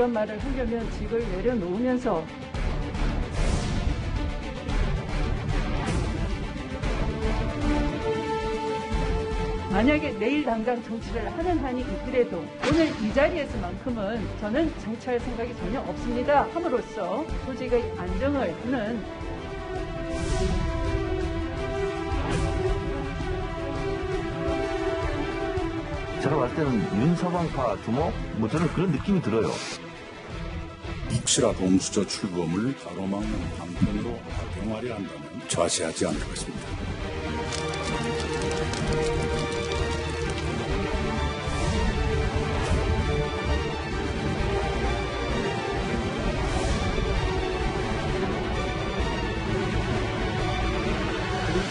그런 말을 하려면 직을 내려놓으면서 만약에 내일 당장 정치를 하는 한이 있더라도 오늘 이 자리에서만큼은 저는 정치할 생각이 전혀 없습니다 함으로써 조직의 안정을 하는 제가 봤을 때는 윤서방파 두목? 저는 그런 느낌이 들어요. 혹시라도 동수저 출범을 가로막는 방편으로 악용하려 한다면 좌시하지 않을 것입니다.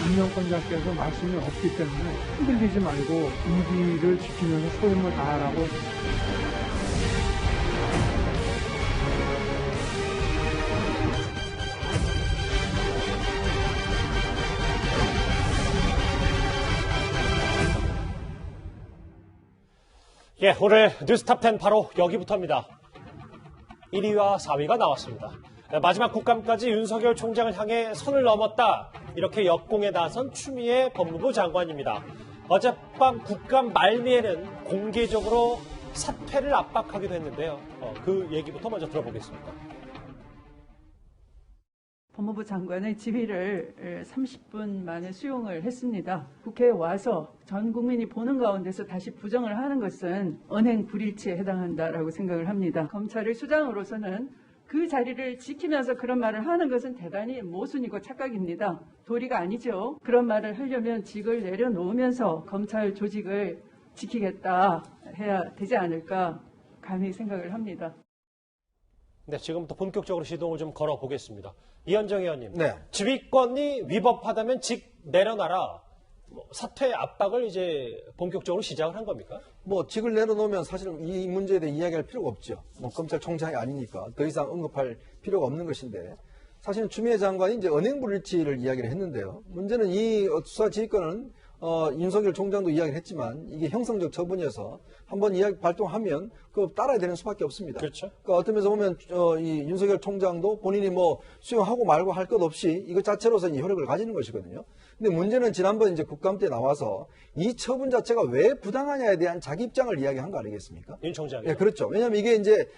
임명권자께서 말씀이 없기 때문에 흔들리지 말고 임기를 지키면서 소임을 다하라고. 예, 오늘 뉴스탑10 바로 여기부터입니다. 1위와 4위가 나왔습니다. 마지막 국감까지 윤석열 총장을 향해 선을 넘었다. 이렇게 역공에 나선 추미애 법무부 장관입니다. 어젯밤 국감 말미에는 공개적으로 사퇴를 압박하기도 했는데요. 그 얘기부터 먼저 들어보겠습니다. 법무부 장관의 지휘를 30분 만에 수용을 했습니다. 국회에 와서 전 국민이 보는 가운데서 다시 부정을 하는 것은 언행 불일치에 해당한다라고 생각을 합니다. 검찰의 수장으로서는 그 자리를 지키면서 그런 말을 하는 것은 대단히 모순이고 착각입니다. 도리가 아니죠. 그런 말을 하려면 직을 내려놓으면서 검찰 조직을 지키겠다 해야 되지 않을까 감히 생각을 합니다. 네, 지금부터 본격적으로 시동을 좀 걸어보겠습니다. 이현정 의원님, 네. 지휘권이 위법하다면 직 내려놔라. 사퇴 압박을 이제 본격적으로 시작을 한 겁니까? 직을 내려놓으면 사실 이 문제에 대해 이야기할 필요가 없죠. 검찰총장이 아니니까 더 이상 언급할 필요가 없는 것인데 사실은 추미애 장관이 이제 언행불일치를 이야기를 했는데요. 문제는 이 수사 지휘권은 윤석열 총장도 이야기를 했지만 이게 형성적 처분이어서 한번 이야기 발동하면 그거 따라야 되는 수밖에 없습니다. 그렇죠. 그러니까 어떤 면에서 보면 이 윤석열 총장도 본인이 수용하고 말고 할 것 없이 이것 자체로서 이 효력을 가지는 것이거든요. 근데 문제는 지난번 이제 국감 때 나와서 이 처분 자체가 왜 부당하냐에 대한 자기 입장을 이야기한 거 아니겠습니까? 윤 총장이. 예, 그렇죠. 왜냐하면 이게 이제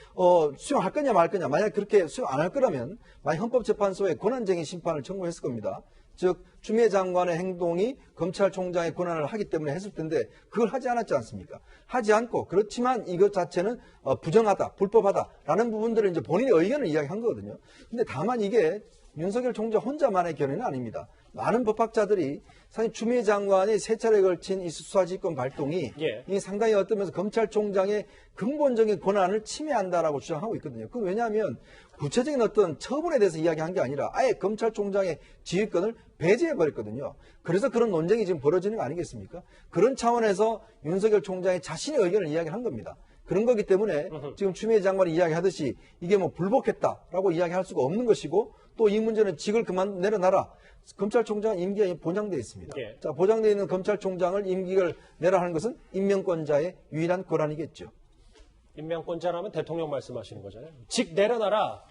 수용할 거냐 말 거냐. 만약 그렇게 수용 안 할 거라면 만약 헌법재판소에 권한쟁의 심판을 청구했을 겁니다. 즉 추미애 장관의 행동이 검찰총장의 권한을 하기 때문에 했을 텐데 그걸 하지 않았지 않습니까? 하지 않고 그렇지만 이것 자체는 부정하다, 불법하다라는 부분들을 이제 본인의 의견을 이야기한 거거든요. 근데 다만 이게 윤석열 총장 혼자만의 견해는 아닙니다. 많은 법학자들이 사실 추미애 장관이 세 차례에 걸친 이 수사지휘권 발동이 이 상당히 어떤 면에서 검찰총장의 근본적인 권한을 침해한다라고 주장하고 있거든요. 그건 왜냐하면 구체적인 어떤 처분에 대해서 이야기한 게 아니라 아예 검찰총장의 지휘권을 배제해버렸거든요. 그래서 그런 논쟁이 지금 벌어지는 거 아니겠습니까? 그런 차원에서 윤석열 총장이 자신의 의견을 이야기한 겁니다. 그런 거기 때문에 지금 추미애 장관이 이야기하듯이 이게 불복했다라고 이야기할 수가 없는 것이고 또 이 문제는 직을 그만 내려놔라. 검찰총장은 임기가 보장되어 있습니다. 예. 자, 보장되어 있는 검찰총장을 임기를 내라하는 것은 임명권자의 유일한 권한이겠죠. 임명권자라면 대통령 말씀하시는 거잖아요. 직 내려놔라.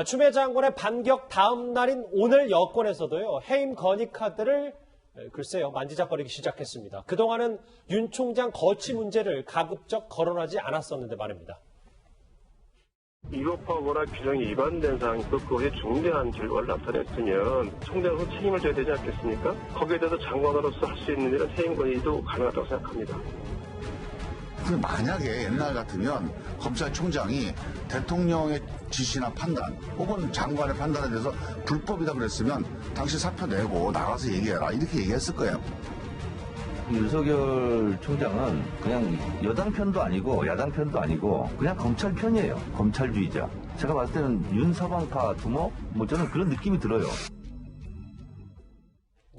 추미애 장관의 반격 다음 날인 오늘 여권에서도요. 해임 건의 카드를 글쎄요. 만지작거리기 시작했습니다. 그동안은 윤 총장 거취 문제를 가급적 거론하지 않았었는데 말입니다. 위법하거나 규정이 위반된 사항이 있고 그것이 중대한 결과를 나타냈으면 총장으로 책임을 져야 되지 않겠습니까? 거기에 대해서 장관으로서 할 수 있는 일은 해임 건의도 가능하다고 생각합니다. 만약에 옛날 같으면 검찰총장이 대통령의 지시나 판단 혹은 장관의 판단에 대해서 불법이다 그랬으면 당신 사표 내고 나가서 얘기해라 이렇게 얘기했을 거예요. 윤석열 총장은 그냥 여당 편도 아니고 야당 편도 아니고 그냥 검찰 편이에요. 검찰주의자. 제가 봤을 때는 윤서방파 두목? 저는 그런 느낌이 들어요.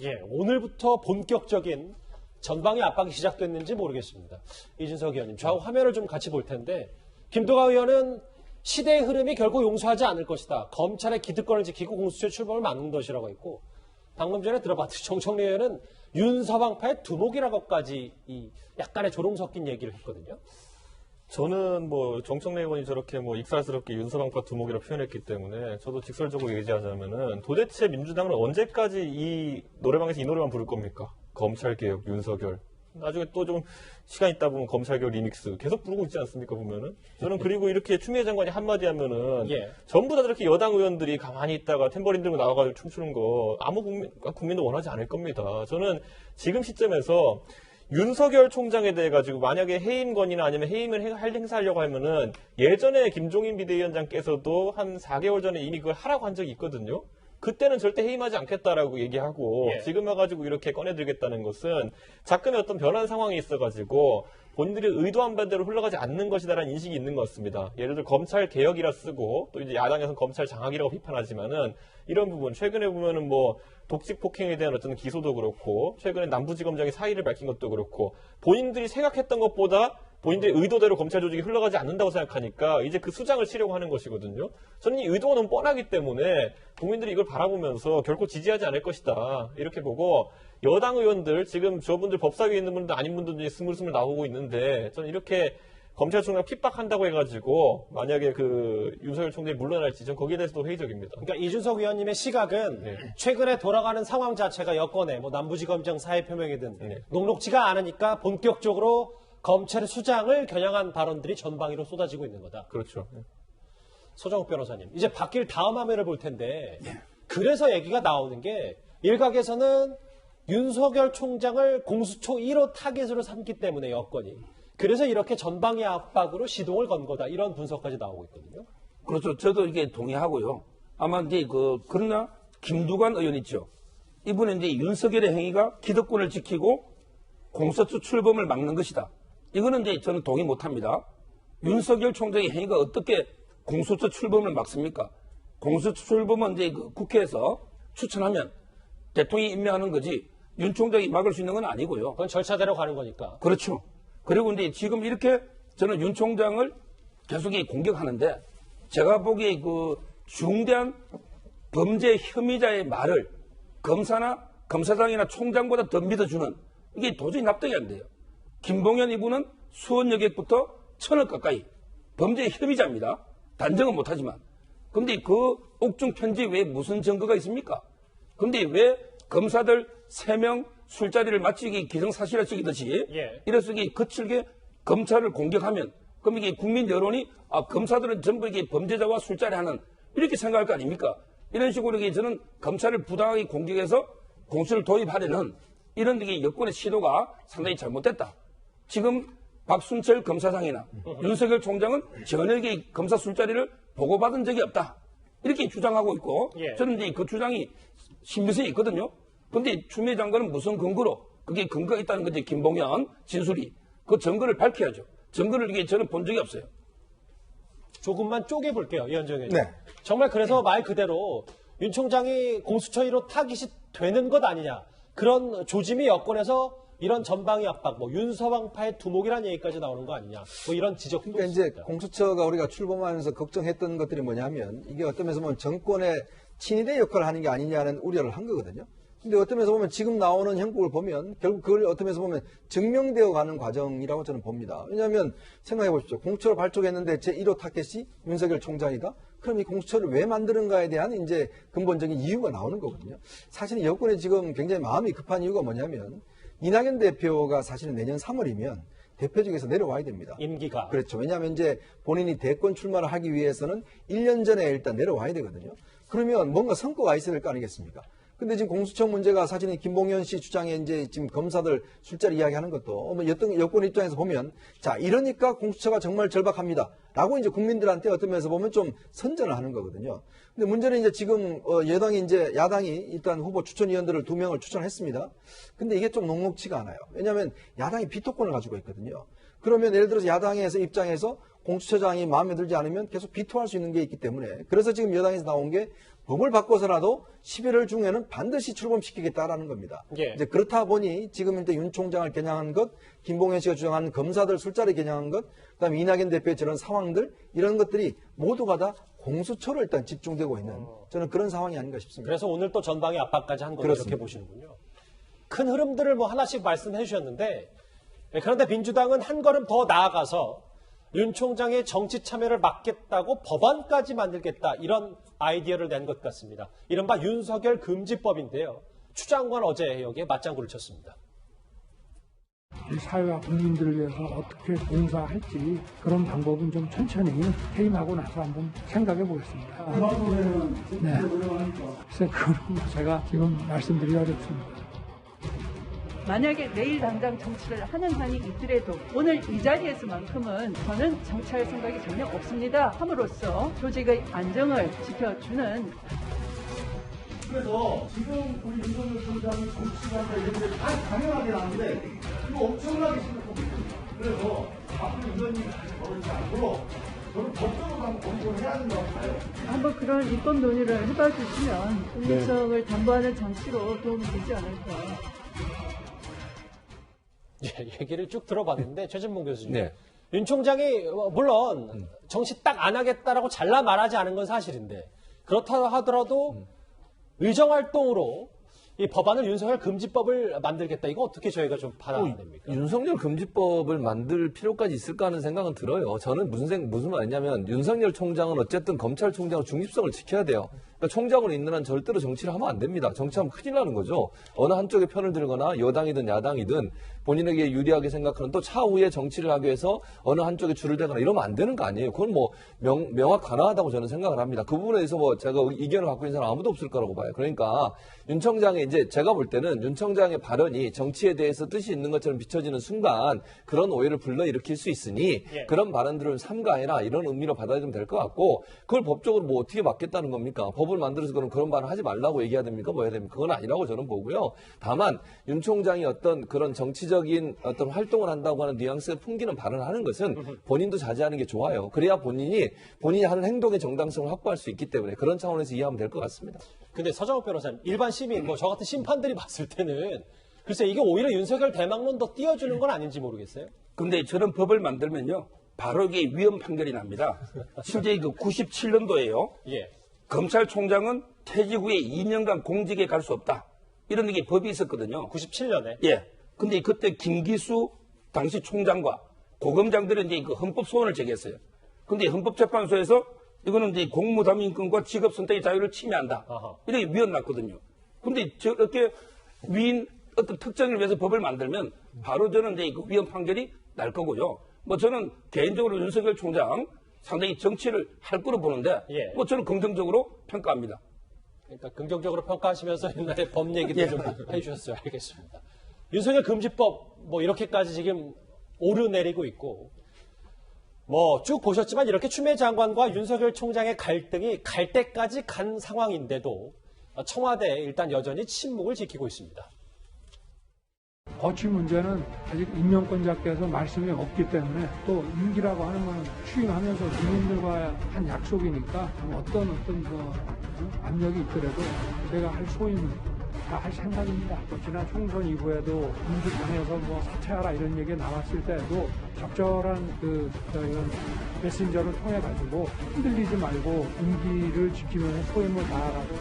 예, 오늘부터 본격적인 전방의 압박이 시작됐는지 모르겠습니다. 이준석 의원님, 좌우 화면을 좀 같이 볼 텐데 김두관 의원은 시대의 흐름이 결국 용서하지 않을 것이다. 검찰의 기득권을 지키고 공수처 출범을 막는 것이라고 했고 방금 전에 들어봤듯이 정청래 의원은 윤서방파의 두목이라고까지 이 약간의 조롱 섞인 얘기를 했거든요. 저는 뭐 정청래 의원이 저렇게 뭐 익살스럽게 윤서방파 두목이라고 표현했기 때문에 저도 직설적으로 얘기하자면은 도대체 민주당은 언제까지 이 노래방에서 이 노래만 부를 겁니까? 검찰개혁, 윤석열. 나중에 또 좀 시간 있다 보면 검찰개혁 리믹스 계속 부르고 있지 않습니까, 보면은? 저는 그리고 이렇게 추미애 장관이 한마디 하면은 전부 다 저렇게 여당 의원들이 가만히 있다가 탬버린 들고 나와가지고 춤추는 거 아무 국민도 원하지 않을 겁니다. 저는 지금 시점에서 윤석열 총장에 대해 가지고 만약에 해임 건의나 아니면 해임을 행사하려고 하면은 예전에 김종인 비대위원장께서도 한 4개월 전에 이미 그걸 하라고 한 적이 있거든요. 그때는 절대 해임하지 않겠다라고 얘기하고 지금 와가지고 이렇게 꺼내들겠다는 것은 자금의 어떤 변한 상황이 있어가지고 본인들이 의도한 바대로 흘러가지 않는 것이다라는 인식이 있는 것 같습니다. 예를 들어 검찰 개혁이라 쓰고 또 이제 야당에서는 검찰 장악이라고 비판하지만은 이런 부분 최근에 보면은 뭐 독직 폭행에 대한 어떤 기소도 그렇고 최근에 남부지검장이 사의를 밝힌 것도 그렇고 본인들이 생각했던 것보다 본인들의 의도대로 검찰 조직이 흘러가지 않는다고 생각하니까 이제 그 수장을 치려고 하는 것이거든요. 저는 이 의도가 너무 뻔하기 때문에 국민들이 이걸 바라보면서 결코 지지하지 않을 것이다. 이렇게 보고 여당 의원들 지금 저분들 법사위에 있는 분들 아닌 분들도 스물스물 나오고 있는데 저는 이렇게 검찰총장 핍박한다고 해가지고 만약에 그 윤석열 총장이 물러날지 전 거기에 대해서도 회의적입니다. 그러니까 이준석 의원님의 시각은 최근에 돌아가는 상황 자체가 여권에 뭐 남부지검장 사의 표명이든 녹록지가 않으니까 본격적으로 검찰의 수장을 겨냥한 발언들이 전방위로 쏟아지고 있는 거다. 그렇죠. 소정욱 변호사님, 이제 바뀔 다음 화면을 볼 텐데 그래서 얘기가 나오는 게 일각에서는 윤석열 총장을 공수처 1호 타겟으로 삼기 때문에 여건이 그래서 이렇게 전방위 압박으로 시동을 건 거다 이런 분석까지 나오고 있거든요. 그렇죠. 저도 이게 동의하고요. 아마 이제 그러나 김두관 의원 있죠. 이분은 이제 윤석열의 행위가 기득권을 지키고 공수처 출범을 막는 것이다. 이거는 이제 저는 동의 못합니다. 윤석열 총장의 행위가 어떻게 공수처 출범을 막습니까? 공수처 출범은 이제 그 국회에서 추천하면 대통령이 임명하는 거지 윤 총장이 막을 수 있는 건 아니고요. 그건 절차대로 가는 거니까. 그렇죠. 그리고 이제 지금 이렇게 저는 윤 총장을 계속 공격하는데 제가 보기에 그 중대한 범죄 혐의자의 말을 검사나 검사장이나 총장보다 더 믿어주는 이게 도저히 납득이 안 돼요. 김봉현 이분은 수원여객부터 1000억 가까이 범죄 혐의자입니다. 단정은 못하지만. 근데 그 옥중 편지 외에 무슨 증거가 있습니까? 근데 왜 검사들 3명 술자리를 마치 기정사실화 찍이듯이 이래서 거칠게 검찰을 공격하면 그럼 이게 국민 여론이 검사들은 전부 이게 범죄자와 술자리 하는 이렇게 생각할 거 아닙니까? 이런 식으로 저는 검찰을 부당하게 공격해서 공수를 도입하려는 이런 여권의 시도가 상당히 잘못됐다. 지금 박순철 검사장이나 윤석열 총장은 전혀 검사 술자리를 보고받은 적이 없다. 이렇게 주장하고 있고 저는 이제 그 주장이 신빙성이 있거든요. 근데 추미애 장관은 무슨 근거로 그게 근거가 있다는 건지 김봉현 진술이 그 증거를 밝혀야죠. 증거를 저는 본 적이 없어요. 조금만 쪼개볼게요. 이현정 의원님. 네. 정말 그래서 말 그대로 윤 총장이 공수처 1호 타깃이 되는 것 아니냐. 그런 조짐이 여권에서 이런 전방위 압박, 뭐 윤서방파의 두목이라는 얘기까지 나오는 거 아니냐. 뭐 이런 지적도 그러니까 있습니다. 이제 공수처가 우리가 출범하면서 걱정했던 것들이 뭐냐면 이게 어떤 면에서 보면 정권의 친위대 역할을 하는 게 아니냐는 우려를 한 거거든요. 근데 어떤 면에서 보면 지금 나오는 형국을 보면 결국 그걸 어떤 면에서 보면 증명되어 가는 과정이라고 저는 봅니다. 왜냐하면 생각해 보십시오. 공수처를 발족했는데 제1호 타겟이 윤석열 총장이다? 그럼 이 공수처를 왜 만드는가에 대한 이제 근본적인 이유가 나오는 거거든요. 사실은 여권에 지금 굉장히 마음이 급한 이유가 뭐냐면 이낙연 대표가 사실은 내년 3월이면 대표직에서 내려와야 됩니다. 임기가. 그렇죠. 왜냐하면 이제 본인이 대권 출마를 하기 위해서는 1년 전에 일단 내려와야 되거든요. 그러면 뭔가 성과가 있어야 될 거 아니겠습니까? 근데 지금 공수처 문제가 사실은 김봉현 씨 주장에 이제 지금 검사들 술자리 이야기하는 것도 여권 입장에서 보면 자 이러니까 공수처가 정말 절박합니다. 라고 이제 국민들한테 어떤 면에서 보면 좀 선전을 하는 거거든요. 근데 문제는 이제 지금 야당이 일단 후보 추천위원들을 2명을 추천했습니다. 근데 이게 좀 녹록지가 않아요. 왜냐하면 야당이 비토권을 가지고 있거든요. 그러면 예를 들어서 야당에서 입장에서 공수처장이 마음에 들지 않으면 계속 비토할 수 있는 게 있기 때문에 그래서 지금 여당에서 나온 게 법을 바꿔서라도 11월 중에는 반드시 출범시키겠다라는 겁니다. 이제 그렇다 보니 지금 일단 윤 총장을 겨냥한 것, 김봉현 씨가 주장한 검사들 술자리 겨냥한 것, 그다음에 이낙연 대표의 저런 상황들 이런 것들이 모두가 다 공수처로 일단 집중되고 있는 저는 그런 상황이 아닌가 싶습니다. 그래서 오늘 또 전방위 압박까지 한 거죠. 이렇게 보시는군요. 큰 흐름들을 뭐 하나씩 말씀해 주셨는데 그런데 민주당은 한 걸음 더 나아가서 윤 총장의 정치 참여를 막겠다고 법안까지 만들겠다 이런 아이디어를 낸 것 같습니다. 이른바 윤석열 금지법인데요. 추 장관 어제 여기에 맞장구를 쳤습니다. 이 사회와 국민들을 위해서 어떻게 봉사할지 그런 방법은 좀 천천히 퇴임하고 나서 한번 생각해 보겠습니다. 네. 글쎄 그건 제가 지금 말씀드리기 어렵습니다. 만약에 내일 당장 정치를 하는 한이 있더라도 오늘 이 자리에서만큼은 저는 정치할 생각이 전혀 없습니다. 함으로써 조직의 안정을 지켜주는. 그래서 지금 우리 윤석열 총장이 정치한다 이런 게 다 당연하게 나오는데 이거 엄청나게 심각하고 있습니다. 그래서 앞으로 이런 일이 다시 벌어지지 않도록 저는 법적으로 한번 검토를 해야 된다고 봐요. 한번 그런 입법 논의를 해봐 주시면 국민성을 담보하는 장치로 도움이 되지 않을까. 예, 얘기를 쭉 들어봤는데 최진봉 교수님. 네. 윤 총장이 물론 정치 딱 안 하겠다라고 잘라 말하지 않은 건 사실인데 그렇다 하더라도 의정활동으로 이 법안을 윤석열 금지법을 만들겠다. 이거 어떻게 저희가 좀 받아야 됩니까? 윤석열 금지법을 만들 필요까지 있을까 하는 생각은 들어요. 저는 무슨 말이냐면 윤석열 총장은 어쨌든 검찰총장의 중립성을 지켜야 돼요. 그러니까 총장으로 있는 한 절대로 정치를 하면 안 됩니다. 정치하면 큰일 나는 거죠. 어느 한쪽에 편을 들거나 여당이든 야당이든 본인에게 유리하게 생각하는 또 차후에 정치를 하기 위해서 어느 한쪽에 줄을 대거나 이러면 안 되는 거 아니에요. 그건 뭐 명확 가능하다고 저는 생각을 합니다. 그 부분에 대해서 뭐 제가 이견을 갖고 있는 사람 아무도 없을 거라고 봐요. 그러니까 윤 총장의 이제 제가 볼 때는 윤 총장의 발언이 정치에 대해서 뜻이 있는 것처럼 비춰지는 순간 그런 오해를 불러일으킬 수 있으니 그런 발언들을 삼가해라 이런 의미로 받아들이면 될 것 같고 그걸 법적으로 뭐 어떻게 막겠다는 겁니까? 법을 만들어서 그런 발언 하지 말라고 얘기해야 됩니까? 뭐 해야 됩니까? 그건 아니라고 저는 보고요. 다만 윤 총장이 어떤 그런 정치적인 어떤 활동을 한다고 하는 뉘앙스에 풍기는 발언을 하는 것은 본인도 자제하는 게 좋아요. 그래야 본인이 하는 행동의 정당성을 확보할 수 있기 때문에 그런 차원에서 이해하면 될 것 같습니다. 근데 서정욱 변호사님, 일반 시민, 뭐 저 같은 심판들이 봤을 때는 글쎄 이게 오히려 윤석열 대망론 더 띄워주는 건 아닌지 모르겠어요. 근데 저런 법을 만들면요. 바로 이게 위헌 판결이 납니다. 실제 그 97년도에요. 예. 검찰총장은 퇴직 후에 2년간 공직에 갈 수 없다. 이런 게 법이 있었거든요. 97년에. 예. 근데 그때 김기수 당시 총장과 고검장들은 이제 그 헌법 소원을 제기했어요. 근데 헌법재판소에서 이거는 이제 공무담임권과 직업 선택의 자유를 침해한다. 이렇게 위헌 났거든요. 근데 저렇게 위인 어떤 특정을 위해서 법을 만들면 바로 저는 이제 그 위헌 판결이 날 거고요. 뭐 저는 개인적으로 윤석열 총장 상당히 정치를 할 거로 보는데 뭐 저는 긍정적으로 평가합니다. 그러니까 긍정적으로 평가하시면서 옛날에 법 얘기도 좀 해주셨어요. 알겠습니다. 윤석열 금지법 뭐 이렇게까지 지금 오르내리고 있고 뭐 쭉 보셨지만 이렇게 추미애 장관과 윤석열 총장의 갈등이 갈 때까지 간 상황인데도 청와대에 일단 여전히 침묵을 지키고 있습니다. 거취 문제는 아직 임명권자께서 말씀이 없기 때문에 또 임기라고 하는 건 추임하면서 국민들과 한 약속이니까 어떤 압력이 있더라도 제가 할 소임을 다 할 생각입니다. 지난 총선 이후에도 민주당에서 뭐 사퇴하라 이런 얘기 나왔을 때도 적절한 이런 메신저를 통해 가지고 흔들리지 말고 임기를 지키면서 소임을 다하라고.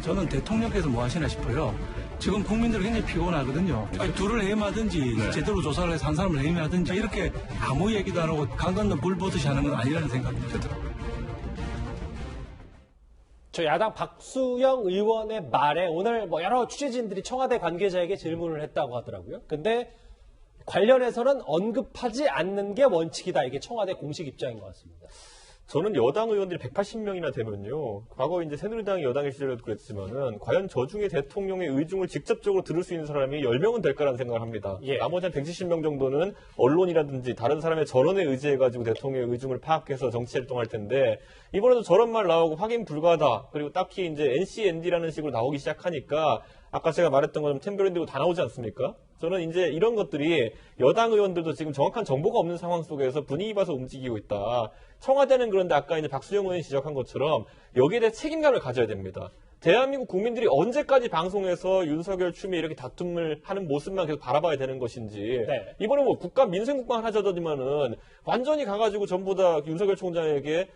저는 대통령께서 뭐 하시나 싶어요. 지금 국민들은 굉장히 피곤하거든요. 둘을 해임하든지 제대로 조사를 해서 한 사람을 해임하든지 이렇게 아무 얘기도 안 하고 강 건너 물 보듯이 하는 건 아니라는 생각이 들더라고요. 저 야당 박수영 의원의 말에 오늘 뭐 여러 취재진들이 청와대 관계자에게 질문을 했다고 하더라고요. 근데 관련해서는 언급하지 않는 게 원칙이다. 이게 청와대 공식 입장인 것 같습니다. 저는 여당 의원들이 180명이나 되면요. 과거 이제 새누리당이 여당의 시절에도 그랬지만은 과연 저 중에 대통령의 의중을 직접적으로 들을 수 있는 사람이 10명은 될 거라는 생각을 합니다. 나머지 한 170명 정도는 언론이라든지 다른 사람의 전언에 의지해가지고 대통령의 의중을 파악해서 정치 활동할 텐데 이번에도 저런 말 나오고 확인 불가하다. 그리고 딱히 이제 NCND라는 식으로 나오기 시작하니까 아까 제가 말했던 것처럼 템브랜드고 다 나오지 않습니까? 저는 이제 이런 것들이 여당 의원들도 지금 정확한 정보가 없는 상황 속에서 분위기 봐서 움직이고 있다. 청와대는 그런데 아까 이제 박수영 의원이 지적한 것처럼 여기에 대해 책임감을 가져야 됩니다. 대한민국 국민들이 언제까지 방송에서 윤석열 추미애 이렇게 다툼을 하는 모습만 계속 바라봐야 되는 것인지 이번에 뭐 국감 민생국방 하자더니만은 완전히 가가지고 전부 다 윤석열 총장에게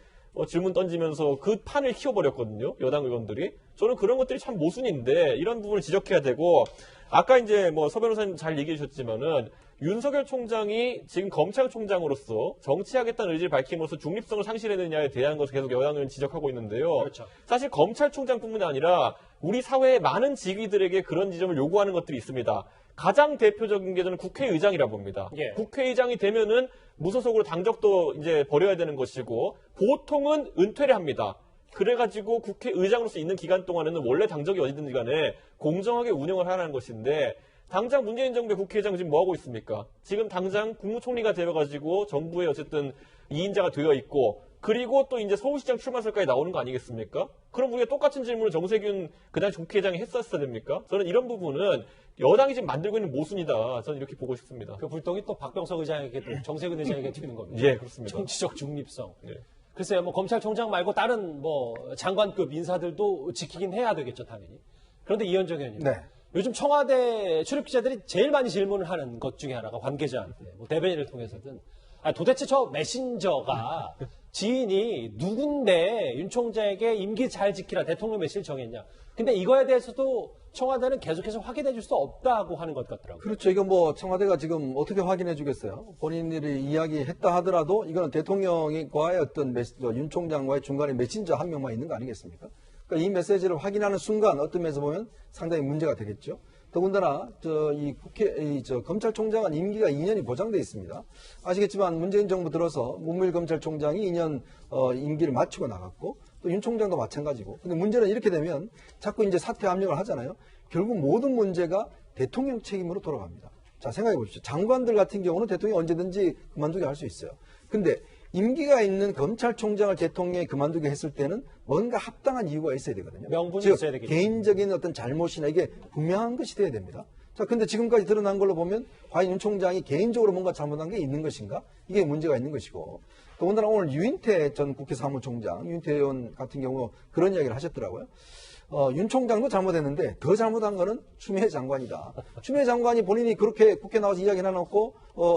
질문 던지면서 그 판을 키워버렸거든요. 여당 의원들이. 저는 그런 것들이 참 모순인데 이런 부분을 지적해야 되고 아까 이제 뭐 서 변호사님 잘 얘기해 주셨지만은 윤석열 총장이 지금 검찰총장으로서 정치하겠다는 의지를 밝힘으로써 중립성을 상실했느냐에 대한 것을 계속 여당은 지적하고 있는데요. 그렇죠. 사실 검찰총장뿐만 아니라 우리 사회의 많은 직위들에게 그런 지점을 요구하는 것들이 있습니다. 가장 대표적인 게 저는 국회의장이라 봅니다. 예. 국회의장이 되면은 무소속으로 당적도 이제 버려야 되는 것이고 보통은 은퇴를 합니다. 그래가지고 국회의장으로서 있는 기간 동안에는 원래 당적이 어디든지 간에 공정하게 운영을 하라는 것인데 당장 문재인 정부의 국회의장은 지금 뭐 하고 있습니까? 지금 당장 국무총리가 되어가지고 정부에 어쨌든 2인자가 되어 있고 그리고 또 이제 서울시장 출마설까지 나오는 거 아니겠습니까? 그럼 우리가 똑같은 질문을 정세균 그 당시 국회의장이 했었어야 됩니까? 저는 이런 부분은 여당이 지금 만들고 있는 모순이다. 저는 이렇게 보고 싶습니다. 그 불똥이 또 박병석 의장에게 또 정세균 의장에게 튀는 겁니다. 예, 그렇습니다. 정치적 중립성. 네. 글쎄요, 뭐 검찰총장 말고 다른 뭐 장관급 인사들도 지키긴 해야 되겠죠, 당연히. 그런데 이현정 의원님. 네. 요즘 청와대 출입 기자들이 제일 많이 질문을 하는 것 중에 하나가 관계자한테, 뭐 대변인을 통해서든 도대체 저 메신저가 지인이 누군데 윤 총장에게 임기 잘 지키라 대통령 메시지를 정했냐. 근데 이거에 대해서도 청와대는 계속해서 확인해 줄 수 없다고 하는 것 같더라고요. 그렇죠. 이거 뭐 청와대가 지금 어떻게 확인해 주겠어요? 본인들이 이야기했다 하더라도 이거는 대통령과의 어떤 윤 총장과의 중간에 메신저 한 명만 있는 거 아니겠습니까? 그러니까 이 메시지를 확인하는 순간 어떤 면에서 보면 상당히 문제가 되겠죠. 더군다나 검찰총장은 임기가 2년이 보장돼 있습니다. 아시겠지만 문재인 정부 들어서 문무일 검찰총장이 2년 임기를 마치고 나갔고 또 윤 총장도 마찬가지고. 근데 문제는 이렇게 되면 자꾸 이제 사퇴 압력을 하잖아요. 결국 모든 문제가 대통령 책임으로 돌아갑니다. 자, 생각해 보십시오. 장관들 같은 경우는 대통령이 언제든지 그만두게 할 수 있어요. 근데 임기가 있는 검찰총장을 대통령이 그만두게 했을 때는 뭔가 합당한 이유가 있어야 되거든요. 명분이 즉, 있어야 되겠죠. 개인적인 어떤 잘못이나 이게 분명한 것이 돼야 됩니다. 자, 근데 지금까지 드러난 걸로 보면 과연 윤 총장이 개인적으로 뭔가 잘못한 게 있는 것인가? 이게 문제가 있는 것이고. 더군다나 오늘 유인태 전 국회 사무총장, 유인태 의원 같은 경우 그런 이야기를 하셨더라고요. 윤 총장도 잘못했는데 더 잘못한 거는 추미애 장관이다. 추미애 장관이 본인이 그렇게 국회 나와서 이야기 해놓고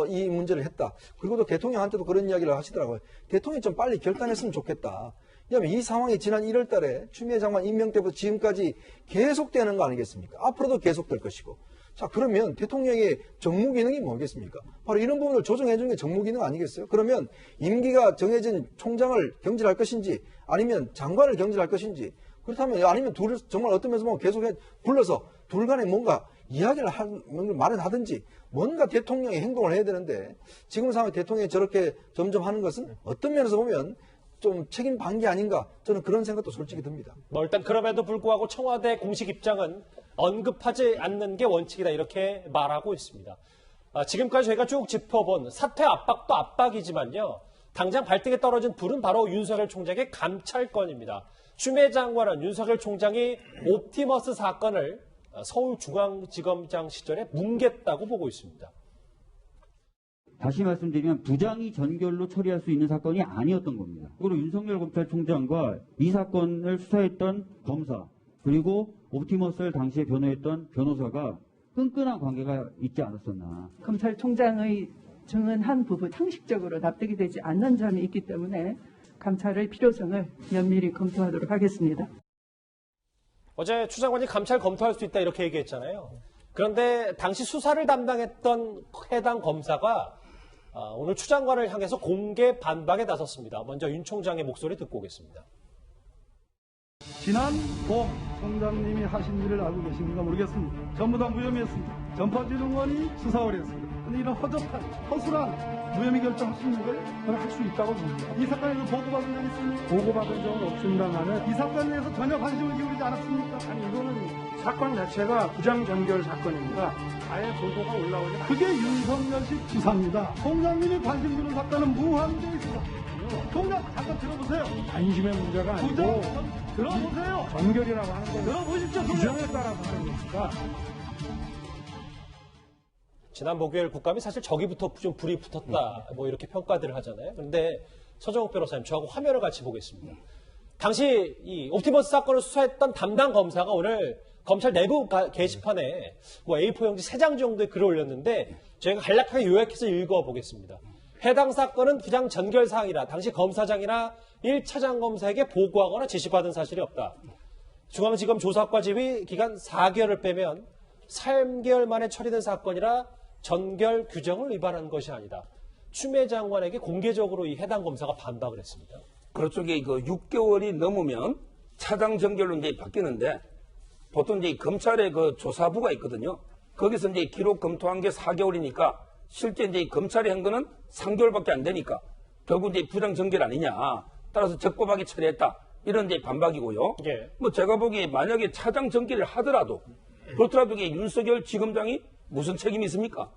이 문제를 했다. 그리고 또 대통령한테도 그런 이야기를 하시더라고요. 대통령이 좀 빨리 결단했으면 좋겠다. 왜냐하면 이 상황이 지난 1월 달에 추미애 장관 임명 때부터 지금까지 계속되는 거 아니겠습니까? 앞으로도 계속될 것이고. 자, 그러면 대통령의 정무 기능이 뭐겠습니까? 바로 이런 부분을 조정해 주는 게 정무 기능 아니겠어요? 그러면 임기가 정해진 총장을 경질할 것인지 아니면 장관을 경질할 것인지 그렇다면 아니면 둘을 정말 어떤 면에서 보면 계속 불러서 둘 간에 뭔가 이야기를 마련하든지 뭔가 대통령이 행동을 해야 되는데 지금 상황에 대통령이 저렇게 점점 하는 것은 어떤 면에서 보면 좀 책임 방기 아닌가 저는 그런 생각도 솔직히 듭니다. 뭐 일단 그럼에도 불구하고 청와대 공식 입장은 언급하지 않는 게 원칙이다 이렇게 말하고 있습니다. 지금까지 저희가 쭉 짚어본 사퇴 압박도 압박이지만요. 당장 발등에 떨어진 불은 바로 윤석열 총장의 감찰권입니다. 추미애 장관은 윤석열 총장이 옵티머스 사건을 서울중앙지검장 시절에 뭉갰다고 보고 있습니다. 다시 말씀드리면 부장이 전결로 처리할 수 있는 사건이 아니었던 겁니다. 그리고 윤석열 검찰총장과 이 사건을 수사했던 검사 그리고 옵티머스를 당시에 변호했던 변호사가 끈끈한 관계가 있지 않았었나. 검찰총장의 증언한 부분 상식적으로 납득이 되지 않는 점이 있기 때문에 감찰의 필요성을 면밀히 검토하도록 하겠습니다. 어제 추 장관이 감찰 검토할 수 있다 이렇게 얘기했잖아요. 그런데 당시 수사를 담당했던 해당 검사가 오늘 추 장관을 향해서 공개 반박에 나섰습니다. 먼저 윤 총장의 목소리 듣고 오겠습니다. 지난 봄 총장님이 하신 일을 알고 계십니까 모르겠습니다. 전부 다 무혐의했습니다. 전파진흥원이 수사를 했습니다. 근데 이런 허접한 허술한 무혐의 결정할 수 있는 걸 저는 할 수 있다고 봅니다. 이 사건에서 보고받은 적 있습니까? 보고받은 적은 없습니다만은 이 사건에 대해서 전혀 관심을 기울이지 않았습니까? 아니 이거는 사건 자체가 부장 전결 사건입니다. 아예 보고가 올라오지 않습니다. 그게 윤석열식 수사입니다. 총장님이 관심 두는 사건은 무한대 수사. 총장 잠깐 들어보세요. 관심의 문제가 아니고 들어보세요. 전결이라고 하는 건 들어보십시오. 규정에 따라서 하는 거니까. 지난 목요일 국감이 사실 저기부터 좀 불이 붙었다 뭐 이렇게 평가들을 하잖아요. 그런데 서정욱 변호사님 저하고 화면을 같이 보겠습니다. 당시 이 옵티머스 사건을 수사했던 담당 검사가 오늘 검찰 내부 게시판에 뭐 A4 용지 3장 정도의 글을 올렸는데 저희가 간략하게 요약해서 읽어보겠습니다. 해당 사건은 부장 전결 사항이라 당시 검사장이나 1차장 검사에게 보고하거나 지시받은 사실이 없다. 중앙지검 조사과 지휘 기간 4개월을 빼면 3개월 만에 처리된 사건이라 전결 규정을 위반한 것이 아니다. 추미애 장관에게 공개적으로 이 해당 검사가 반박을 했습니다. 그렇죠. 이게 그 6개월이 넘으면 차장 전결로 이제 바뀌는데 보통 이제 검찰의 그 조사부가 있거든요. 거기서 이제 기록 검토한 게 4개월이니까 실제 이제 검찰이 한 거는 3개월밖에 안 되니까 결국 이제 부장 전결 아니냐. 따라서 적법하게 처리했다. 이런 이제 반박이고요. 예. 뭐 제가 보기에 만약에 차장 전결을 하더라도 그렇더라도 이게 윤석열 지검장이 무슨 책임이 있습니까?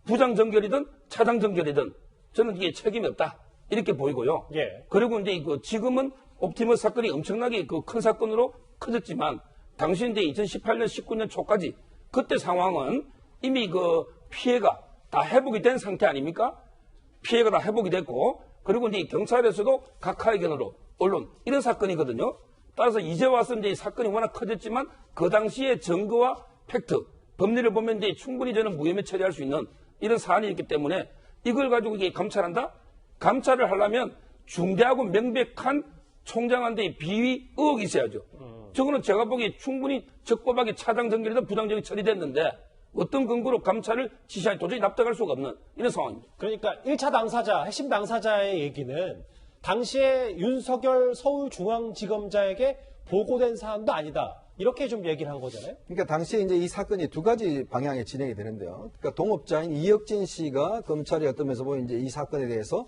부장 전결이든 차장 전결이든 저는 이게 책임이 없다. 이렇게 보이고요. 예. 그리고 이제 지금은 옵티머스 사건이 엄청나게 그 큰 사건으로 커졌지만 당시 이제 2018년, 19년 초까지 그때 상황은 이미 그 피해가 다 회복이 된 상태 아닙니까? 피해가 다 회복이 됐고 그리고 이제 경찰에서도 각하 의견으로 언론 이런 사건이거든요. 따라서 이제 와서 이제 사건이 워낙 커졌지만 그 당시의 증거와 팩트, 법리를 보면 이제 충분히 저는 무혐의 처리할 수 있는 이런 사안이 있기 때문에 이걸 가지고 이게 감찰한다? 감찰을 하려면 중대하고 명백한 총장한테의 비위 의혹이 있어야죠. 저거는 제가 보기에 충분히 적법하게 차장 전결이든 부장 전결이 처리됐는데 어떤 근거로 감찰을 지시하니 도저히 납득할 수가 없는 이런 상황입니다. 그러니까 1차 당사자, 핵심 당사자의 얘기는 당시에 윤석열 서울중앙지검장에게 보고된 사안도 아니다. 이렇게 좀 얘기를 한 거잖아요. 그러니까 당시에 이제 이 사건이 두 가지 방향에 진행이 되는데요. 그러니까 동업자인 이혁진 씨가 검찰이 어떤 면에서 보면 이제 이 사건에 대해서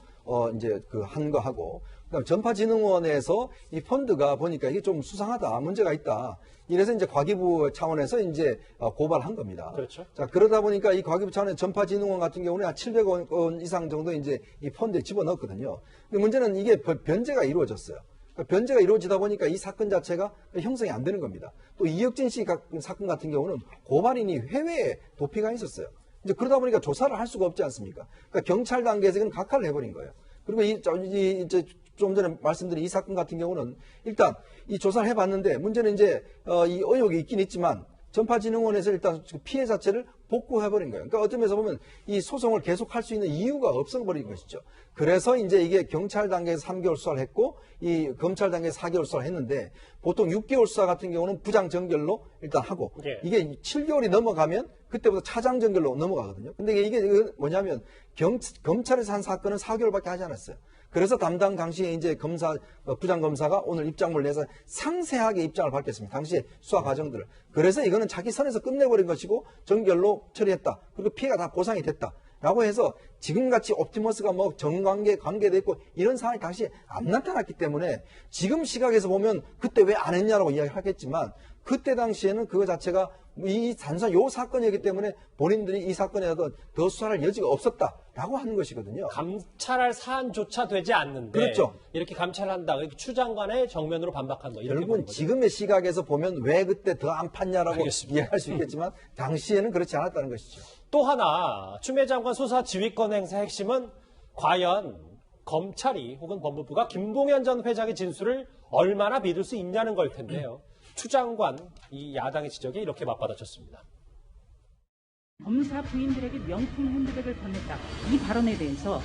이제 그 한 거하고, 그다음 전파진흥원에서 이 펀드가 보니까 이게 좀 수상하다, 문제가 있다. 이래서 이제 과기부 차원에서 이제 고발한 겁니다. 그렇죠. 자, 그러다 보니까 이 과기부 차원의 전파진흥원 같은 경우는 한 700억 원 이상 정도 이제 이 펀드에 집어넣었거든요. 근데 문제는 이게 변제가 이루어졌어요. 변제가 이루어지다 보니까 이 사건 자체가 형성이 안 되는 겁니다. 또 이혁진 씨 사건 같은 경우는 고발인이 해외에 도피가 있었어요. 이제 그러다 보니까 조사를 할 수가 없지 않습니까? 그러니까 경찰 단계에서 그냥 각하를 해버린 거예요. 그리고 이제 좀 전에 말씀드린 이 사건 같은 경우는 일단 이 조사를 해봤는데 문제는 이제 이 의혹이 있긴 있지만 전파진흥원에서 일단 피해 자체를 복구해버린 거예요. 그러니까 어떤 면에서 보면 이 소송을 계속할 수 있는 이유가 없어버린 것이죠. 그래서 이제 이게 경찰 단계에서 3개월 수사를 했고 이 검찰 단계에서 4개월 수사를 했는데 보통 6개월 수사 같은 경우는 부장 전결로 일단 하고 예. 이게 7개월이 넘어가면 그때부터 차장 전결로 넘어가거든요. 근데 이게 뭐냐면 검찰에서 한 사건은 4개월밖에 하지 않았어요. 그래서 담당 당시에 이제 부장 검사가 오늘 입장문을 내서 상세하게 입장을 밝혔습니다. 당시의 수사 과정들을. 그래서 이거는 자기 선에서 끝내버린 것이고 전결로 처리했다. 그리고 피해가 다 보상이 됐다. 라고 해서 지금같이 옵티머스가 뭐 관계돼 있고 이런 상황이 당시에 안 나타났기 때문에 지금 시각에서 보면 그때 왜 안 했냐라고 이야기하겠지만 그때 당시에는 그거 자체가 이 단순한 요 사건이기 때문에 본인들이 이 사건에 더 수사할 여지가 없었다라고 하는 것이거든요. 감찰할 사안조차 되지 않는데 그렇죠. 이렇게 감찰한다. 추 장관의 정면으로 반박한 거. 이렇게 결국은 지금의 시각에서 보면 왜 그때 더 안 팠냐라고 이해할 수 있겠지만 당시에는 그렇지 않았다는 것이죠. 또 하나 추미애 장관 수사 지휘권 행사 핵심은 과연 검찰이 혹은 법무부가 김봉현 전 회장의 진술을 얼마나 믿을 수 있냐는 걸 텐데요. 추 장관 이 야당의 지적에 이렇게 맞받아쳤습니다. 검사 부인들에게 명품 핸드백을 건넸다. 이 발언에 대해서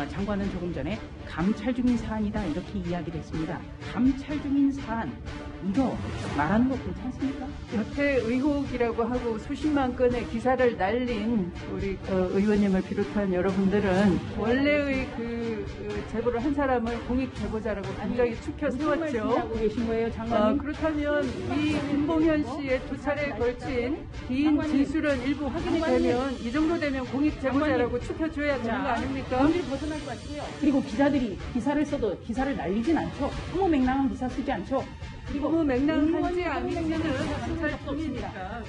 장관은 조금 전에 감찰 중인 사안이다 이렇게 이야기를 했습니다. 감찰 중인 사안 이거 말하는 거 괜찮습니까? 여태 의혹이라고 하고 수십만 건의 기사를 날린 우리 의원님을 비롯한 여러분들은 원래의 그 제보를 한 사람을 공익 제보자라고 굉장히 축혀 세웠죠. 하고 계신 거예요, 장관님? 그렇다면 이 김봉현 씨의 두 차례에 걸친 긴 진술은 일부 확인이 되면 이 정도 되면 공익 제보자라고 축혀줘야 되는 거 아닙니까? 본질 벗어날 것 같고요. 그리고 기자들이 기사를 써도 기사를 날리진 않죠. 허무맹랑한 기사 쓰지 않죠. 그리고 허무맹랑한지 아니면은 감찰 중이니까.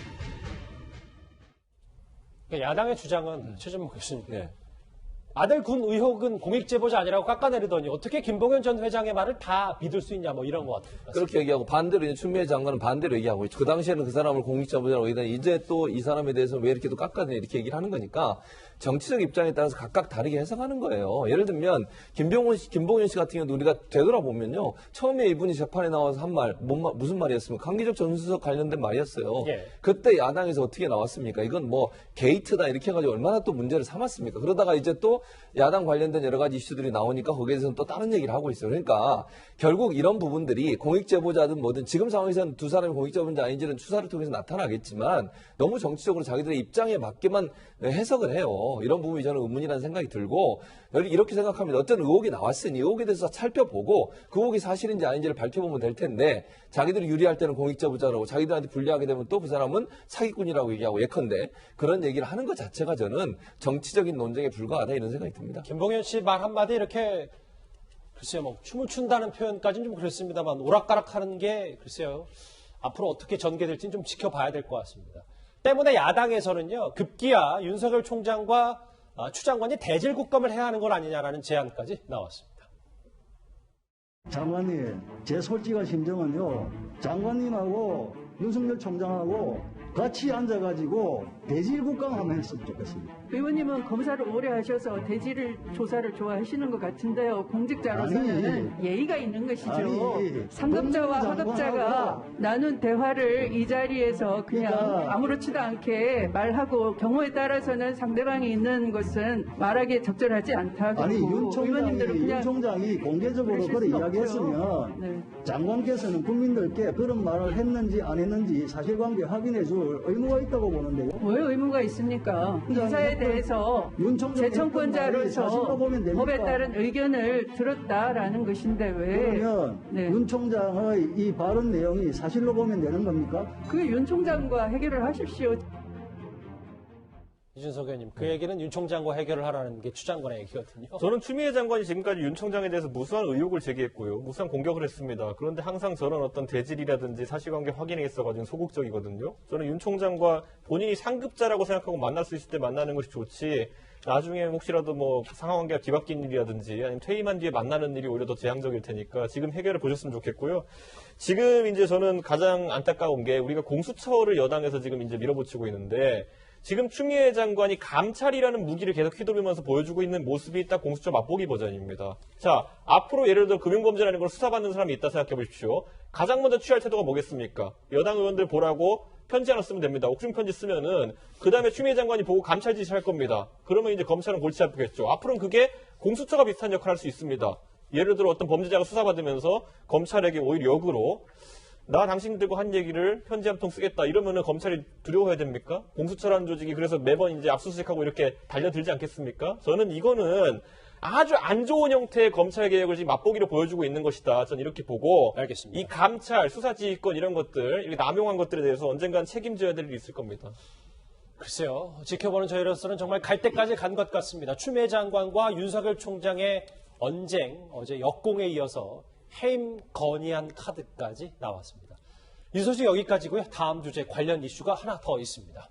야당의 주장은 최준목 교수님. 아들 군 의혹은 공익 제보자 아니라고 깎아내리더니 어떻게 김봉현 전 회장의 말을 다 믿을 수 있냐 뭐 이런 것 같아요. 그렇게 얘기하고 반대로 이제 추미애 장관은 반대로 얘기하고 있죠. 그 당시에는 그 사람을 공익 제보자라고 얘기하더니 이제 또 이 사람에 대해서 왜 이렇게 또 깎아내리 이렇게 얘기를 하는 거니까 정치적 입장에 따라서 각각 다르게 해석하는 거예요. 예를 들면 김봉현 씨 같은 경우도 우리가 되돌아보면요. 처음에 이분이 재판에 나와서 한 말, 무슨 말이었습니까? 강기적 전수석 관련된 말이었어요. 예. 그때 야당에서 어떻게 나왔습니까? 이건 뭐 게이트다 이렇게 해가지고 얼마나 또 문제를 삼았습니까? 그러다가 이제 또 야당 관련된 여러 가지 이슈들이 나오니까 거기에 대해서는 또 다른 얘기를 하고 있어요. 그러니까 결국 이런 부분들이 공익제보자든 뭐든 지금 상황에서는 두 사람이 공익제보자 아닌지는 수사를 통해서 나타나겠지만 너무 정치적으로 자기들의 입장에 맞게만 해석을 해요. 이런 부분이 저는 의문이라는 생각이 들고 이렇게 생각합니다. 어떤 의혹이 나왔으니 의혹에 대해서 살펴보고 그 의혹이 사실인지 아닌지를 밝혀보면 될 텐데 자기들이 유리할 때는 공익제보자라고 자기들한테 불리하게 되면 또 그 사람은 사기꾼이라고 얘기하고 예컨대 그런 얘기를 하는 것 자체가 저는 정치적인 논쟁에 불과하다 이런 생각이 듭니다. 김봉현 씨 말 한마디 이렇게 글쎄요, 뭐 춤을 춘다는 표현까지는 좀 그렇습니다만 오락가락하는 게 글쎄요 앞으로 어떻게 전개될지는 좀 지켜봐야 될 것 같습니다. 때문에 야당에서는요 급기야 윤석열 총장과 추 장관이 대질국감을 해야 하는 건 아니냐라는 제안까지 나왔습니다. 장관님, 제 솔직한 심정은요, 장관님하고 윤석열 총장하고 같이 앉아가지고 대질국감 한번 했으면 좋겠습니다. 의원님은 검사를 오래 하셔서 대질 조사를 좋아하시는 것 같은데요. 공직자로서는 예의가 있는 것이죠. 상급자와 하급자가 나눈 대화를 이 자리에서 그냥 아무렇지도 않게 말하고 경우에 따라서는 상대방이 있는 것은 말하기에 적절하지 않다. 아니 윤 총장이 공개적으로 그렇게 이야기했으면 네. 장관께서는 국민들께 그런 말을 했는지 안 했는지 사실관계 확인해 줄 의무가 있다고 보는데요. 왜 의무가 있습니까? 인사에 대해서 재청권자로서 법에 따른 의견을 들었다라는 것인데 왜? 그러면 윤 총장의 이 발언 내용이 사실로 보면 되는 겁니까? 그 윤 총장과 해결을 하십시오. 이준석 의원님, 그 얘기는 윤 총장과 해결을 하라는 게 추 장관의 얘기거든요. 저는 추미애 장관이 지금까지 윤 총장에 대해서 무수한 의혹을 제기했고요. 무수한 공격을 했습니다. 그런데 항상 저런 어떤 대질이라든지 사실관계 확인에 있어가지고 소극적이거든요. 저는 윤 총장과 본인이 상급자라고 생각하고 만날 수 있을 때 만나는 것이 좋지, 나중에 혹시라도 뭐 상하관계가 뒤바뀐 일이라든지 아니면 퇴임한 뒤에 만나는 일이 오히려 더 재앙적일 테니까 지금 해결을 보셨으면 좋겠고요. 지금 이제 저는 가장 안타까운 게 우리가 공수처를 여당에서 지금 이제 밀어붙이고 있는데 지금 추미애 장관이 감찰이라는 무기를 계속 휘두르면서 보여주고 있는 모습이 딱 공수처 맛보기 버전입니다. 자, 앞으로 예를 들어 금융범죄라는 걸 수사받는 사람이 있다 생각해 보십시오. 가장 먼저 취할 태도가 뭐겠습니까? 여당 의원들 보라고 편지 하나 쓰면 됩니다. 옥중 편지 쓰면은 그 다음에 추미애 장관이 보고 감찰 지시할 겁니다. 그러면 이제 검찰은 골치 아프겠죠. 앞으로는 그게 공수처가 비슷한 역할을 할 수 있습니다. 예를 들어 어떤 범죄자가 수사받으면서 검찰에게 오히려 역으로 나 당신들과 한 얘기를 편지 한 통 쓰겠다 이러면은 검찰이 두려워해야 됩니까? 공수처라는 조직이 그래서 매번 이제 압수수색하고 이렇게 달려들지 않겠습니까? 저는 이거는 아주 안 좋은 형태의 검찰 개혁을 지금 맛보기로 보여주고 있는 것이다. 저는 이렇게 보고 알겠습니다. 이 감찰, 수사지휘권 이런 것들, 이렇게 남용한 것들에 대해서 언젠간 책임져야 될 일이 있을 겁니다. 글쎄요. 지켜보는 저희로서는 정말 갈 때까지 간 것 같습니다. 추미애 장관과 윤석열 총장의 언쟁, 어제 역공에 이어서 해임 건의안 카드까지 나왔습니다. 이 소식 여기까지고요. 다음 주제 관련 이슈가 하나 더 있습니다.